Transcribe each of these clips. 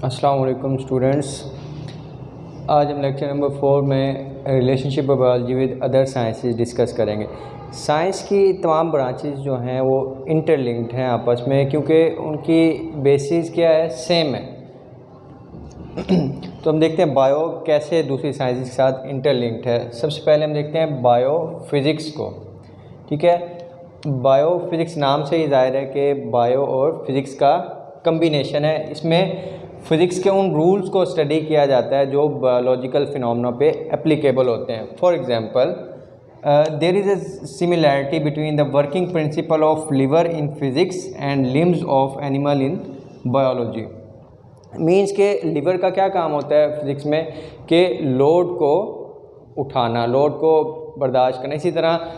अस्सलाम वालेकुम स्टूडेंट्स। आज हम लेक्चर नंबर 4 में relationship of biology with other sciences discuss करेंगे। साइंस की तमाम ब्रांचेस जो हैं वो इंटरलिंक्ड हैं आपस में, क्योंकि उनकी बेसिस क्या है, सेम है। तो हम देखते हैं बायो कैसे दूसरी साइंस के साथ इंटरलिंक्ड है। सबसे पहले हम देखते हैं बायो फिज़िक्स को। ठीक है, बायो फिज़िक्स नाम से ही ज़ाहिर है कि बायो और फिज़िक्स का कम्बिनेशन है। इसमें फ़िज़िक्स के उन रूल्स को स्टडी किया जाता है जो बायोलॉजिकल फिनोमेना पे एप्लीकेबल होते हैं। For example, there is a similarity between the working principle of lever in physics and limbs of animal in biology. Means के लिवर का क्या काम होता है फिज़िक्स में, कि लोड को उठाना, लोड को बर्दाश्त करना। इसी तरह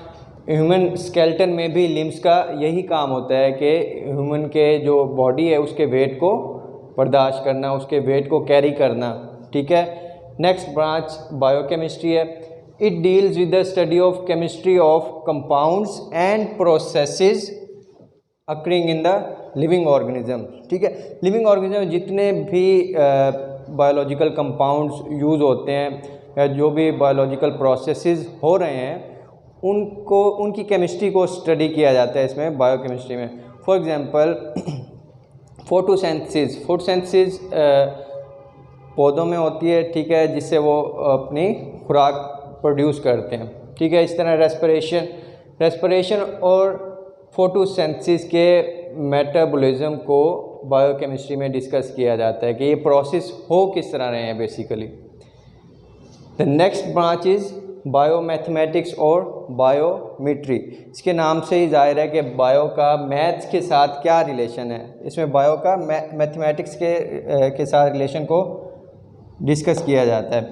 ह्यूमन स्केलेटन में भी लिम्स का यही काम होता है कि ह्यूमन के जो बॉडी है उसके वेट को बर्दाश्त करना, उसके वेट को कैरी करना। ठीक है, नेक्स्ट ब्रांच बायोकेमिस्ट्री है। It deals with the study of chemistry of compounds and processes occurring in the living organism. ठीक है, लिविंग ऑर्गेनिज्म जितने भी बायोलॉजिकल कंपाउंड्स यूज़ होते हैं या जो भी बायोलॉजिकल प्रोसेसेस हो रहे हैं उनको, उनकी केमिस्ट्री को स्टडी किया जाता है इसमें बायोकेमिस्ट्री में। For example photosynthesis. फोटोसिंथेसिस पौधों में होती है, ठीक है, जिससे वो अपनी खुराक प्रोड्यूस करते हैं। ठीक है, इस तरह रेस्पिरेशन और फोटोसिंथेसिस के मेटाबॉलिज्म को बायोकेमिस्ट्री में डिस्कस किया जाता है कि ये प्रोसेस हो किस तरह रहे हैं basically. The next branch is biomathematics और बायोमेट्री। इसके नाम से ही जाहिर है कि बायो का मैथ्स के साथ क्या रिलेशन है। इसमें बायो का मैथमेटिक्स के साथ रिलेशन को डिस्कस किया जाता है।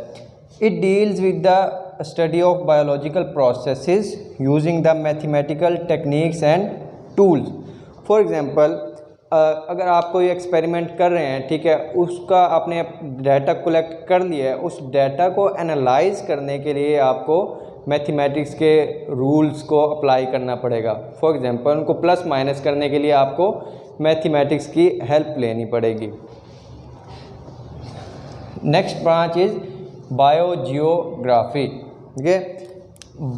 It deals with the study of biological processes using the mathematical techniques and tools. For example, अगर आप कोई एक्सपेरिमेंट कर रहे हैं, ठीक है, उसका आपने डाटा कलेक्ट कर लिया है, उस डाटा को एनालाइज करने के लिए आपको मैथमेटिक्स के रूल्स को अप्लाई करना पड़ेगा। फॉर एग्जांपल, उनको प्लस माइनस करने के लिए आपको मैथमेटिक्स की हेल्प लेनी पड़ेगी। Next branch is biogeography. ठीक है,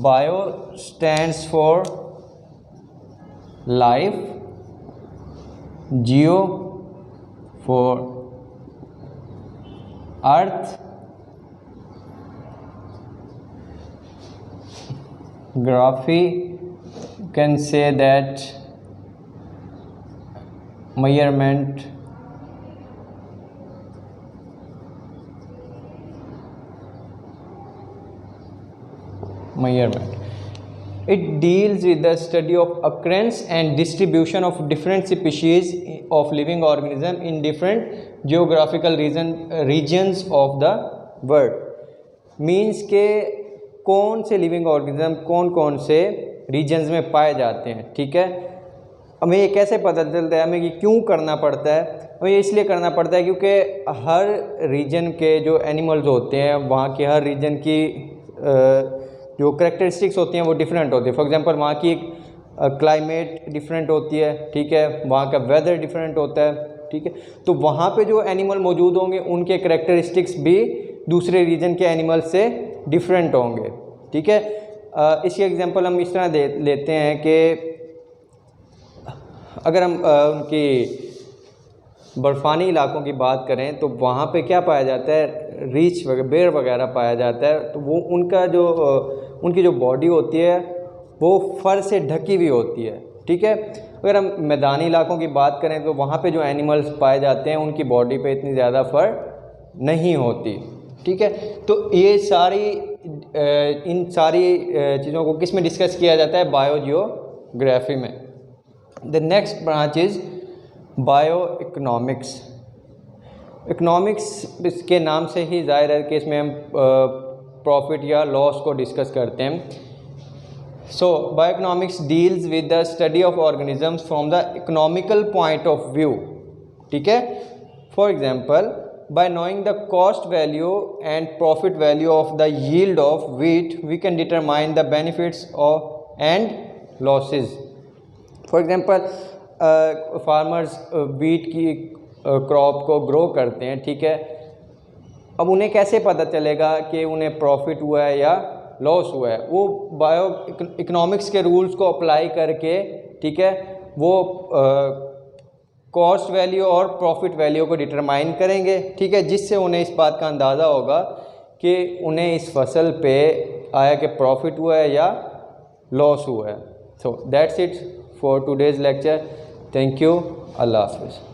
bio stands for life, Jio for earth, graphy can say that measurement, it deals with the study of occurrence and distribution of different species of living organism in different geographical regions of the world. Means के कौन से living organism कौन कौन से regions में पाए जाते हैं। ठीक है, हमें ये कैसे पता चलता है, हमें ये क्यों करना पड़ता है? हमें ये इसलिए करना पड़ता है क्योंकि हर रीजन के जो एनिमल्स होते हैं, वहाँ के हर रीजन की जो करेक्टरिस्टिक्स होती हैं वो डिफरेंट होती है। फॉर एग्जांपल, वहाँ की क्लाइमेट डिफरेंट होती है, ठीक है, वहाँ का वेदर डिफरेंट होता है। ठीक है, तो वहाँ पे जो एनिमल मौजूद होंगे उनके करेक्टरिस्टिक्स भी दूसरे रीजन के एनिमल से डिफरेंट होंगे। ठीक है, इसकी एग्जांपल हम इस तरह लेते हैं कि अगर हम उनकी बर्फ़ानी इलाकों की बात करें तो वहाँ पे क्या पाया जाता है, रीछ वगैरह, बेर वगैरह पाया जाता है। तो वो उनकी जो बॉडी होती है वो फर से ढकी हुई होती है। ठीक है, अगर हम मैदानी इलाकों की बात करें तो वहाँ पे जो एनिमल्स पाए जाते हैं उनकी बॉडी पे इतनी ज़्यादा फर नहीं होती। ठीक है, तो ये इन सारी चीज़ों को किस में डिस्कस किया जाता है, बायोजियोग्राफी में। The next branch is bio economics. Economics इसके नाम से ही जाहिर है कि इसमें हम प्रॉफिट या लॉस को डिस्कस करते हैं। So bio economics deals with the study of organisms from the economical point of view. ठीक है, for example, by knowing the cost value and profit value of the yield of wheat, we can determine the benefits of and losses. For example, farmers wheat की crop को grow करते हैं, ठीक है। अब उन्हें कैसे पता चलेगा कि उन्हें प्रॉफिट हुआ है या लॉस हुआ है? वो बायो इकोनॉमिक्स के रूल्स को अप्लाई करके, ठीक है, वो कॉस्ट वैल्यू और प्रॉफिट वैल्यू को डिटरमाइन करेंगे, ठीक है, जिससे उन्हें इस बात का अंदाज़ा होगा कि उन्हें इस फसल पे आया कि प्रॉफिट हुआ है या लॉस हुआ है। So that's it for today's lecture. Thank you. अल्लाह हाफिज़।